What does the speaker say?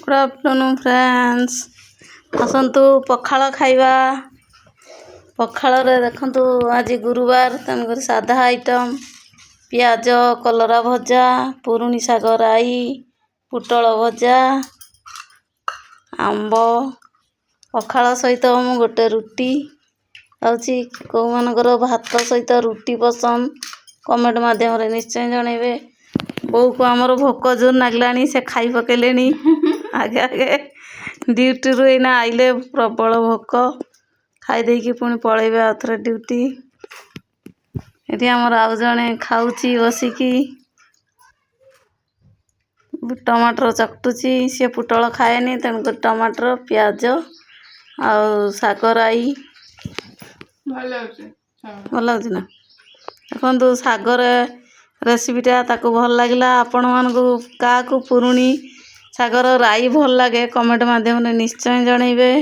Good afternoon friends आसतु पखाल खाइबा पखाल रे देखंतु आज गुरुवार तनकर साधा आइटम पियाज कलरा भजा पुरुणी शाग राई पुटल भजा आंब पखाल सहित मु गोटे रुटी आउची को मानकर भात सहित रुटी पसंद कमेंट माध्यम रे निश्चय जणेबे बो को हमर भोक जोर लागलानी से खाई पकेलेनी आगे आगे ड्यूटी रु एना आइले प्रबल भोक खाई देई की पुणी पळेबे आथरे ड्यूटी एठी हमर आउ जणे खाउची बसिकी टमाटर चकटुची से पुटल खाएनी तेन टमाटर प्याज आ सागराई भल होची ना देखंतु सागर रेसिपीटा ताको भल लागला आपण मानकु का को पुरुणी सागर राई भल लागे कमेंट माध्यम रे निश्चय जणेबे।